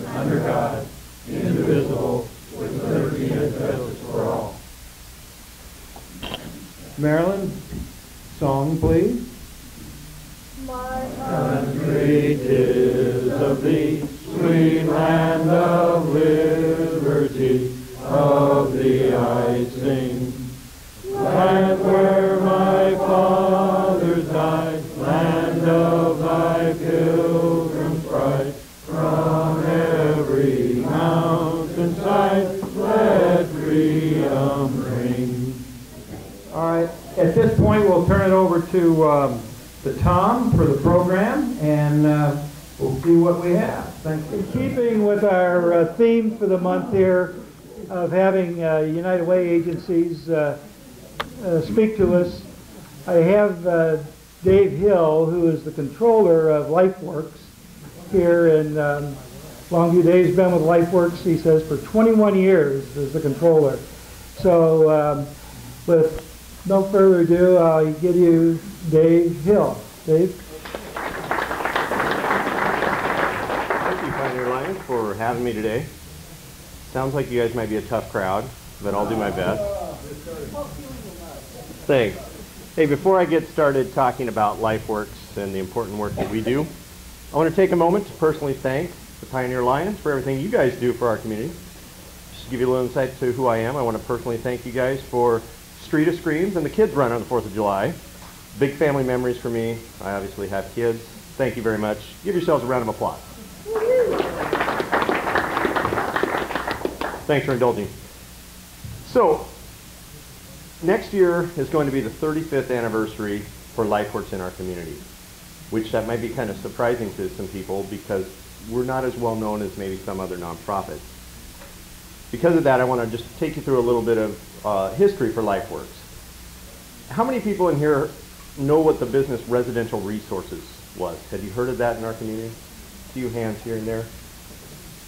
under God, indivisible, with liberty and justice for all. Marilyn, song please. My country, 'tis of thee, sweet land of liberty, of thee I sing. Land where my fathers died, land of thy pilgrim's pride, from every mountainside, let freedom ring. All right, at this point we'll turn it over to Tom for the program, and we'll see what we have. Thank you. In keeping with our theme for the month here of having United Way agencies speak to us, I have Dave Hill, who is the controller of LifeWorks here in Longview. Dave's been with LifeWorks, he says, for 21 years as the controller. So with no further ado, I'll give you Dave Hill. Dave? Thank you, Pioneer Lions, for having me today. Sounds like you guys might be a tough crowd, but I'll do my best. Thanks. Hey, before I get started talking about LifeWorks and the important work that we do, I want to take a moment to personally thank the Pioneer Lions for everything you guys do for our community. Just to give you a little insight to who I am, I want to personally thank you guys for Street of Screams and the kids run on the 4th of July. Big family memories for me. I obviously have kids. Thank you very much. Give yourselves a round of applause. Thanks for indulging. So, next year is going to be the 35th anniversary for LifeWorks in our community, which that might be kind of surprising to some people because we're not as well known as maybe some other nonprofits. Because of that, I want to just take you through a little bit of history for LifeWorks. How many people in here know what the business Residential Resources was? Have you heard of that in our community? A few hands here and there.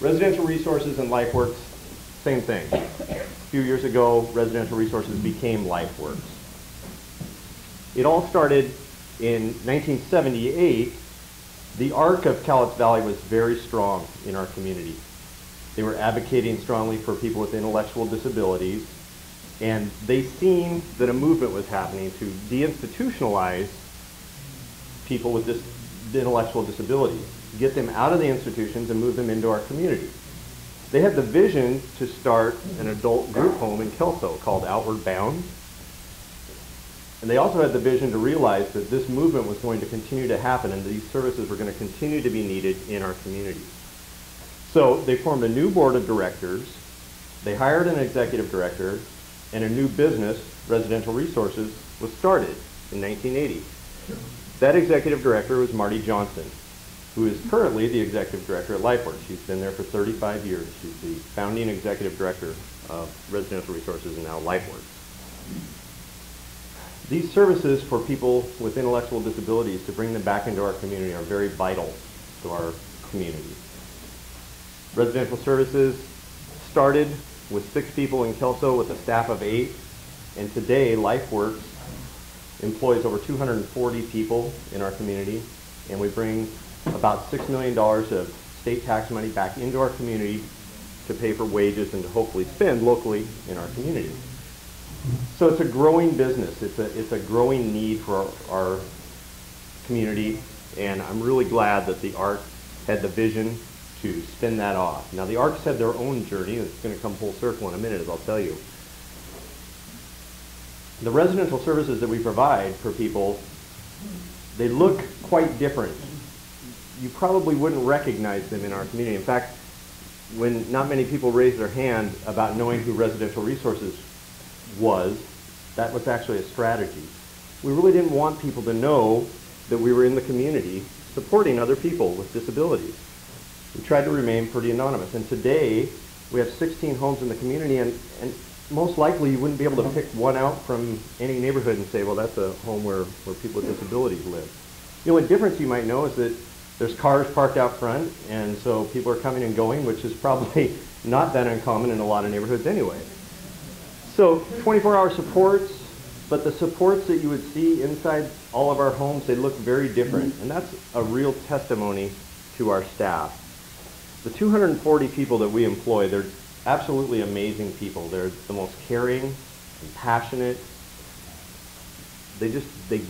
Residential Resources and LifeWorks, same thing. A few years ago, Residential Resources became LifeWorks. It all started in 1978. The arc of Cowlitz Valley was very strong in our community. They were advocating strongly for people with intellectual disabilities, and they seen that a movement was happening to deinstitutionalize people with intellectual disabilities, get them out of the institutions and move them into our community. They had the vision to start an adult group home in Kelso called Outward Bound. And they also had the vision to realize that this movement was going to continue to happen and these services were going to continue to be needed in our community. So they formed a new board of directors, they hired an executive director, and a new business, Residential Resources, was started in 1980. That executive director was Marty Johnson, who is currently the executive director at LifeWorks. She's been there for 35 years. She's the founding executive director of Residential Resources and now LifeWorks. These services for people with intellectual disabilities, to bring them back into our community, are very vital to our community. Residential Services started with 6 people in Kelso with a staff of 8, and today LifeWorks employs over 240 people in our community, and we bring about $6 million of state tax money back into our community to pay for wages and to hopefully spend locally in our community. So it's a growing business. It's a growing need for our community, and I'm really glad that the ARC had the vision to spin that off. Now the ARCs had their own journey, and it's going to come full circle in a minute, as I'll tell you. The residential services that we provide for people, they look quite different. You probably wouldn't recognize them in our community. In fact, when not many people raised their hand about knowing who Residential Resources was, that was actually a strategy. We really didn't want people to know that we were in the community supporting other people with disabilities. We tried to remain pretty anonymous, and today we have 16 homes in the community, and most likely you wouldn't be able to pick one out from any neighborhood and say, well, that's a home where people with disabilities live. The only difference you might know is that there's cars parked out front, and so people are coming and going, which is probably not that uncommon in a lot of neighborhoods anyway. So 24-hour supports, but the supports that you would see inside all of our homes, they look very different, and that's a real testimony to our staff. The 240 people that we employ, they're absolutely amazing people. They're the most caring and passionate. They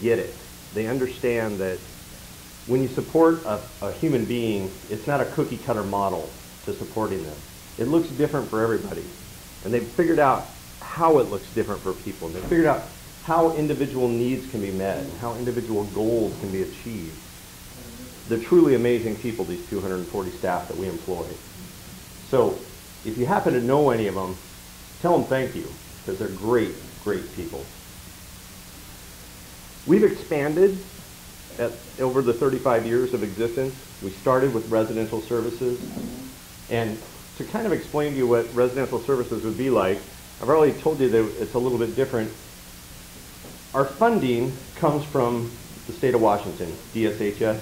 get it. They understand that when you support a human being, it's not a cookie cutter model to supporting them. It looks different for everybody. And they've figured out how it looks different for people. And they've figured out how individual needs can be met, and how individual goals can be achieved. They're truly amazing people, these 240 staff that we employ. So if you happen to know any of them, tell them thank you, because they're great, great people. We've expanded over the 35 years of existence. We started with residential services. And to kind of explain to you what residential services would be like, I've already told you that it's a little bit different. Our funding comes from the state of Washington, DSHS.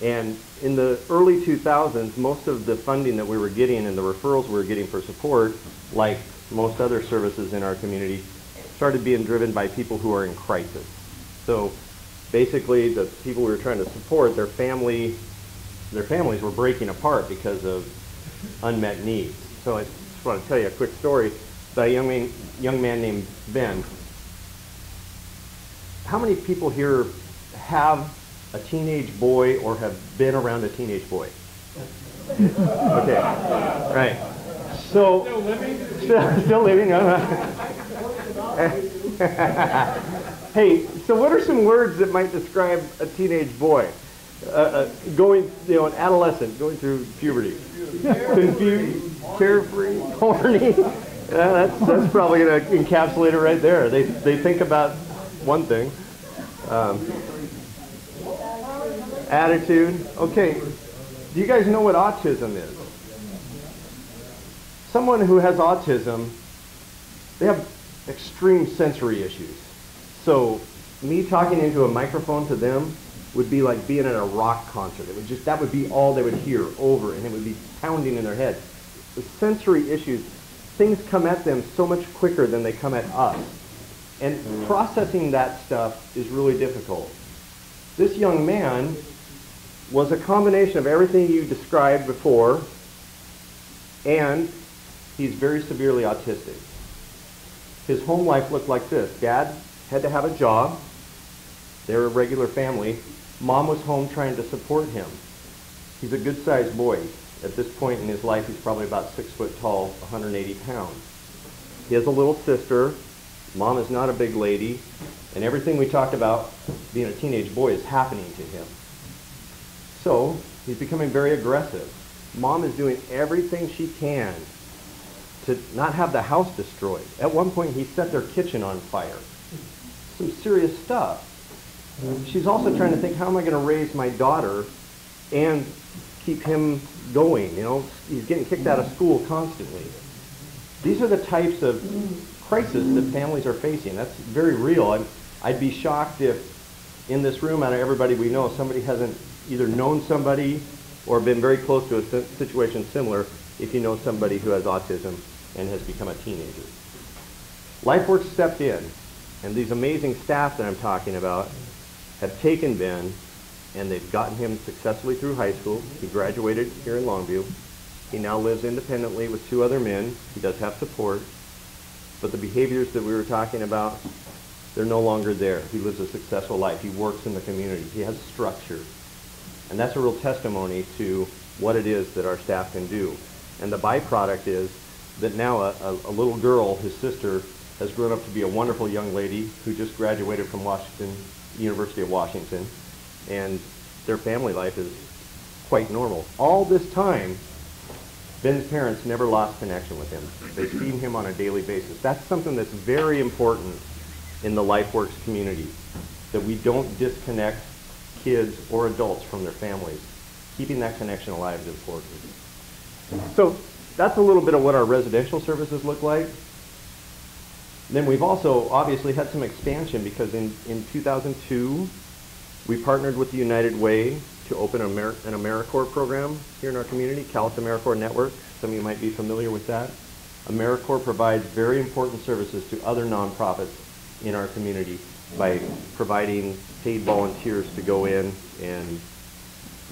And in the early 2000s, most of the funding that we were getting and the referrals we were getting for support, like most other services in our community, started being driven by people who are in crisis. So basically, the people we were trying to support, their families were breaking apart because of unmet needs. So I just want to tell you a quick story about a young man named Ben. How many people here have a teenage boy or have been around a teenage boy? Okay, right. So, still living? Still living, Hey, so what are some words that might describe a teenage boy? Going, an adolescent, going through puberty. Confused, carefree, horny. That's probably going to encapsulate it right there. They think about one thing. Attitude. Okay, do you guys know what autism is? Someone who has autism, they have extreme sensory issues. So me talking into a microphone to them would be like being at a rock concert. That would be all they would hear over, and it would be pounding in their head. The sensory issues, things come at them so much quicker than they come at us. And processing that stuff is really difficult. This young man was a combination of everything you described before, and he's very severely autistic. His home life looked like this. Dad had to have a job. They were a regular family. Mom was home trying to support him. He's a good-sized boy. At this point in his life, he's probably about 6 foot tall, 180 pounds. He has a little sister. Mom is not a big lady. And everything we talked about being a teenage boy is happening to him. So he's becoming very aggressive. Mom is doing everything she can to not have the house destroyed. At one point, he set their kitchen on fire. Some serious stuff. She's also trying to think, how am I going to raise my daughter and keep him going? He's getting kicked out of school constantly. These are the types of crises that families are facing. That's very real. I'd be shocked if in this room, out of everybody we know, somebody hasn't either known somebody or been very close to a situation similar if you know somebody who has autism and has become a teenager. LifeWorks stepped in, and these amazing staff that I'm talking about have taken Ben, and they've gotten him successfully through high school. He graduated here in Longview. He now lives independently with 2 other men. He does have support, but the behaviors that we were talking about, they're no longer there. He lives a successful life. He works in the community. He has structure. And that's a real testimony to what it is that our staff can do. And the byproduct is that now a little girl, his sister, has grown up to be a wonderful young lady who just graduated from University of Washington, and their family life is quite normal. All this time, Ben's parents never lost connection with him. They've seen him on a daily basis. That's something that's very important in the LifeWorks community, that we don't disconnect kids or adults from their families. Keeping that connection alive is important. So that's a little bit of what our residential services look like. Then we've also obviously had some expansion, because in 2002, we partnered with the United Way to open an AmeriCorps program here in our community, Calais AmeriCorps Network. Some of you might be familiar with that. AmeriCorps provides very important services to other nonprofits in our community by providing paid volunteers to go in and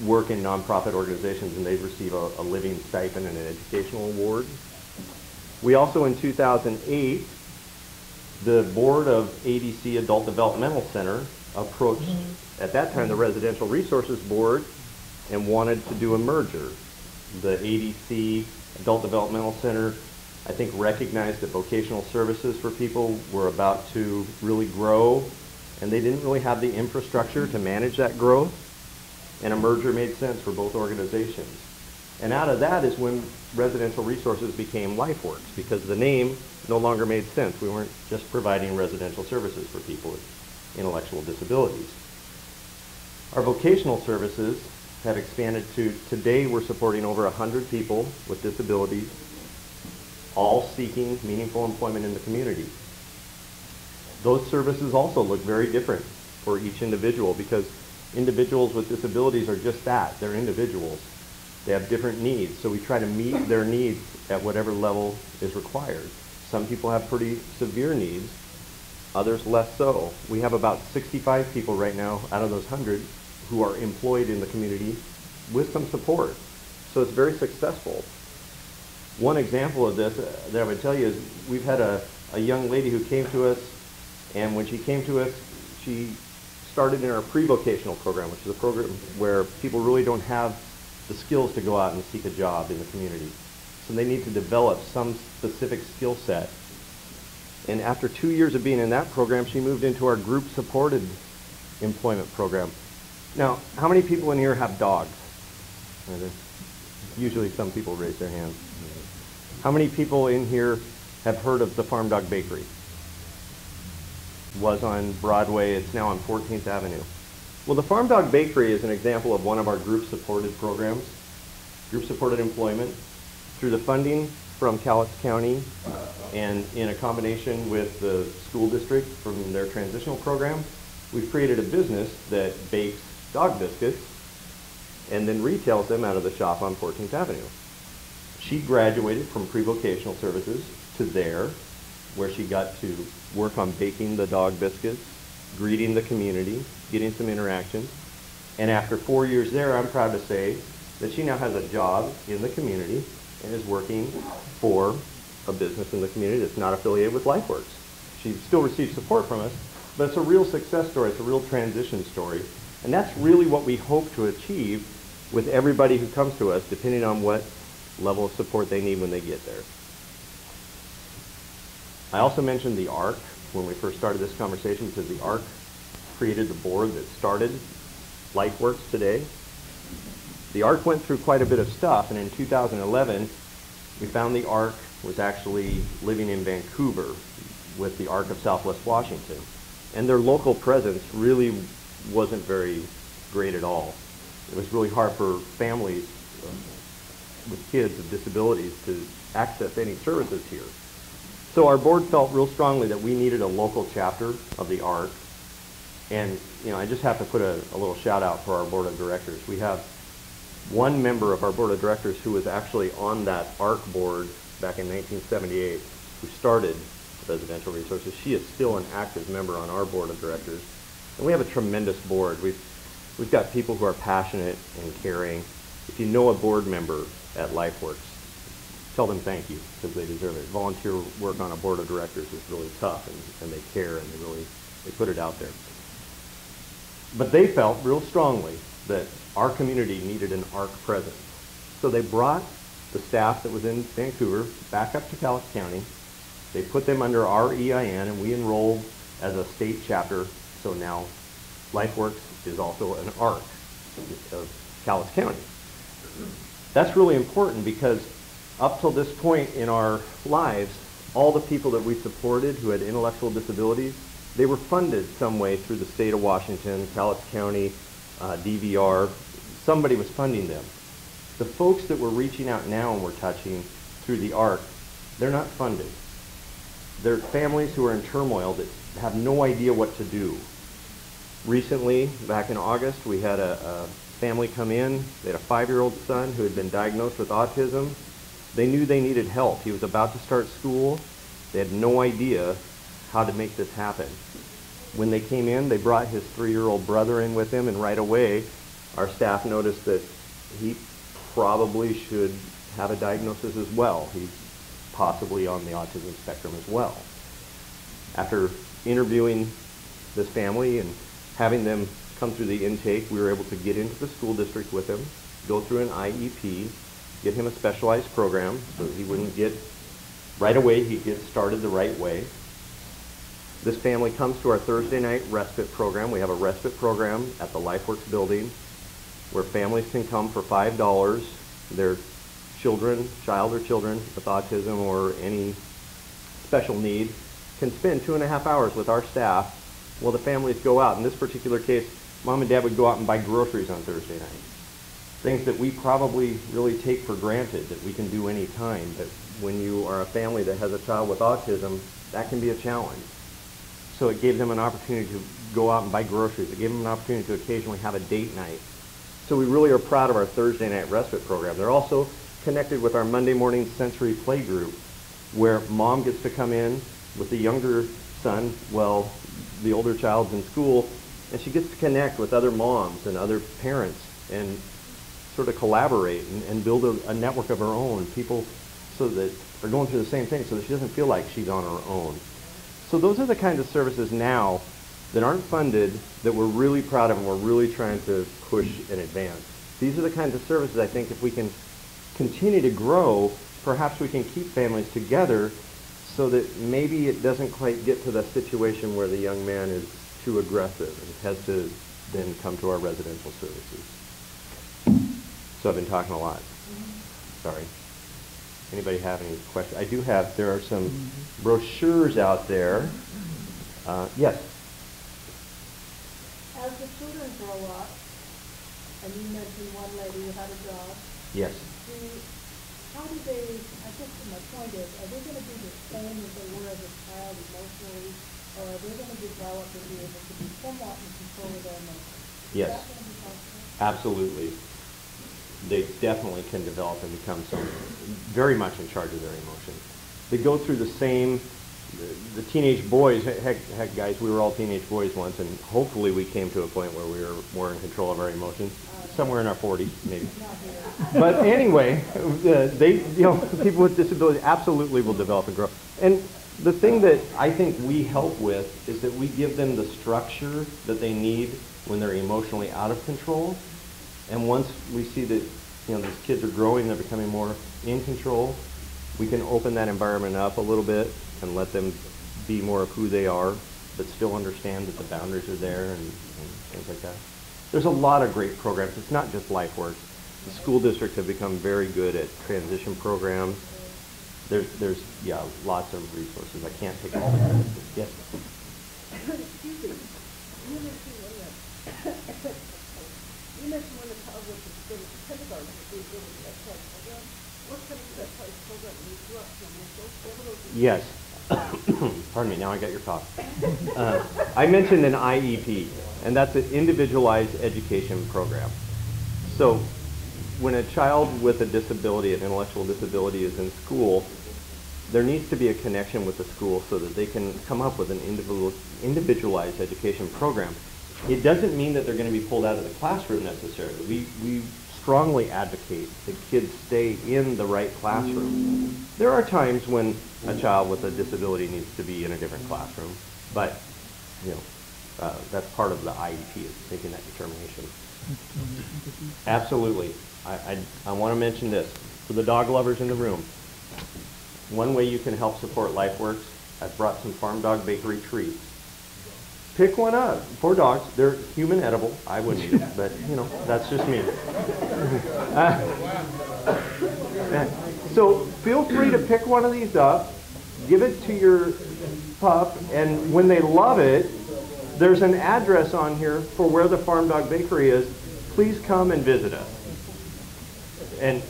work in nonprofit organizations, and they receive a living stipend and an educational award. We also, in 2008, the board of ADC Adult Developmental Center approached, at that time, the Residential Resources Board and wanted to do a merger. The ADC Adult Developmental Center, I think, recognized that vocational services for people were about to really grow, and they didn't really have the infrastructure to manage that growth, and a merger made sense for both organizations. And out of that is when Residential Resources became LifeWorks, because the name no longer made sense. We weren't just providing residential services for people with intellectual disabilities. Our vocational services have expanded to, today we're supporting over 100 people with disabilities, all seeking meaningful employment in the community. Those services also look very different for each individual, because individuals with disabilities are just that. They're individuals. They have different needs, so we try to meet their needs at whatever level is required. Some people have pretty severe needs, others less so. We have about 65 people right now out of those 100 who are employed in the community with some support. So it's very successful. One example of this that I would tell you is we've had a young lady who came to us, and when she came to us, she started in our pre-vocational program, which is a program where people really don't have the skills to go out and seek a job in the community. So they need to develop some specific skill set. And after 2 years of being in that program, she moved into our group-supported employment program. Now, how many people in here have dogs? Usually some people raise their hands. How many people in here have heard of the Farm Dog Bakery? Was on Broadway, it's now on 14th Avenue. Well, the Farm Dog Bakery is an example of one of our group-supported programs, group-supported employment, through the funding from Cowlitz County and in a combination with the school district from their transitional program. We've created a business that bakes dog biscuits and then retails them out of the shop on 14th Avenue. She graduated from pre-vocational services to there, where she got to work on baking the dog biscuits, greeting the community, getting some interactions. And after 4 years there, I'm proud to say that she now has a job in the community and is working for a business in the community that's not affiliated with LifeWorks. She still receives support from us, but it's a real success story. It's a real transition story. And that's really what we hope to achieve with everybody who comes to us, depending on what level of support they need when they get there. I also mentioned the ARC when we first started this conversation, because the ARC created the board that started LifeWorks today. The ARC went through quite a bit of stuff, and in 2011, we found the ARC was actually living in Vancouver with the ARC of Southwest Washington. And their local presence really wasn't very great at all. It was really hard for families with kids with disabilities to access any services here. So our board felt real strongly that we needed a local chapter of the ARC. And I just have to put a little shout out for our board of directors. We have one member of our board of directors who was actually on that ARC board back in 1978, who started Residential Resources. She is still an active member on our board of directors. And we have a tremendous board. We've got people who are passionate and caring. If you know a board member at LifeWorks, tell them thank you, because they deserve it. Volunteer work on a board of directors is really tough, and they care, and they put it out there. But they felt real strongly that our community needed an ARC presence. So they brought the staff that was in Vancouver back up to Cowlitz County. They put them under our EIN, and we enrolled as a state chapter. So now LifeWorks is also an ARC of Cowlitz County. That's really important, because up till this point in our lives, all the people that we supported who had intellectual disabilities, they were funded some way through the state of Washington, Cowlitz County, DVR. Somebody was funding them. The folks that we're reaching out now and we're touching through the ARC, they're not funded. They're families who are in turmoil that have no idea what to do. Recently, back in August, we had a family come in. They had a 5-year-old son who had been diagnosed with autism. They knew they needed help. He was about to start school. They had no idea how to make this happen. When they came in, they brought his 3-year-old brother in with him, and right away, Our staff noticed that he probably should have a diagnosis as well. He's possibly on the autism spectrum as well. After interviewing this family and having them come through the intake, we were able to get into the school district with him, go through an IEP, get him a specialized program so that he wouldn't get, right away, he'd get started the right way. This family comes to our Thursday night respite program. We have a respite program at the LifeWorks building where families can come for $5. Their child or children with autism or any special need can spend 2.5 hours with our staff while the families go out. In this particular case, Mom and Dad would go out and buy groceries on Thursday night. Things that we probably really take for granted that we can do any time, but when you are a family that has a child with autism, that can be a challenge. So it gave them an opportunity to go out and buy groceries. It gave them an opportunity to occasionally have a date night. So we really are proud of our Thursday night respite program. They're also connected with our Monday morning sensory play group, where Mom gets to come in with the younger son while the older child's in school, and she gets to connect with other moms and other parents and sort of collaborate and build a network of her own, people so that are going through the same thing so that she doesn't feel like she's on her own. So those are the kinds of services now that aren't funded that we're really proud of and we're really trying to push and advance. These are the kinds of services I think if we can continue to grow, perhaps we can keep families together so that maybe it doesn't quite get to the situation where the young man is too aggressive and has to then come to our residential services. So I've been talking a lot. Sorry. Anybody have any questions? I do have, there are some brochures out there. Yes? As the children grow up, and you mentioned one lady who had a job. Yes. How do they, I guess my point is, are they going to be the same as they were as a child emotionally, or are they going to develop and be able to be somewhat in control of their emotions? Yes. Is that going to be possible? Absolutely. They definitely can develop and become very much in charge of their emotions. They go through the same, the teenage boys, heck guys, we were all teenage boys once, and hopefully we came to a point where we were more in control of our emotions, somewhere in our 40s maybe. But anyway, people with disabilities absolutely will develop and grow. And the thing that I think we help with is that we give them the structure that they need when they're emotionally out of control. And once we see that these kids are growing, they're becoming more in control, we can open that environment up a little bit and let them be more of who they are, but still understand that the boundaries are there and things like that. There's a lot of great programs. It's not just LifeWorks. The school districts have become very good at transition programs. There's lots of resources. I can't take all the credit. Yes? Excuse me. You mentioned when the child was in kindergarten, it was really a type program. What kind of that type program you grew up to? Yes. Pardon me, now I got your cough. I mentioned an IEP, and that's an individualized education program. So when a child with a disability, an intellectual disability, is in school, there needs to be a connection with the school so that they can come up with an individualized education program. It doesn't mean that they're going to be pulled out of the classroom necessarily. We strongly advocate that kids stay in the right classroom. There are times when a child with a disability needs to be in a different classroom, but that's part of the IEP, is making that determination. Absolutely. I want to mention this. For the dog lovers in the room, one way you can help support LifeWorks, I've brought some Farm Dog Bakery treats. Pick one up. For dogs, they're human edible. I wouldn't eat them, but that's just me. So feel free to pick one of these up, give it to your pup, and when they love it, there's an address on here for where the Farm Dog Bakery is. Please come and visit us. And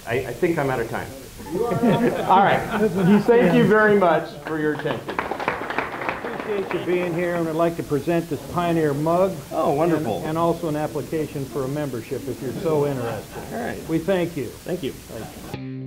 I think I'm out of time. All right. Thank you very much for your attention. Appreciate you being here, and I'd like to present this Pioneer mug. Oh, wonderful. And also an application for a membership if you're so interested. All right. We thank you. Thank you. Thank you.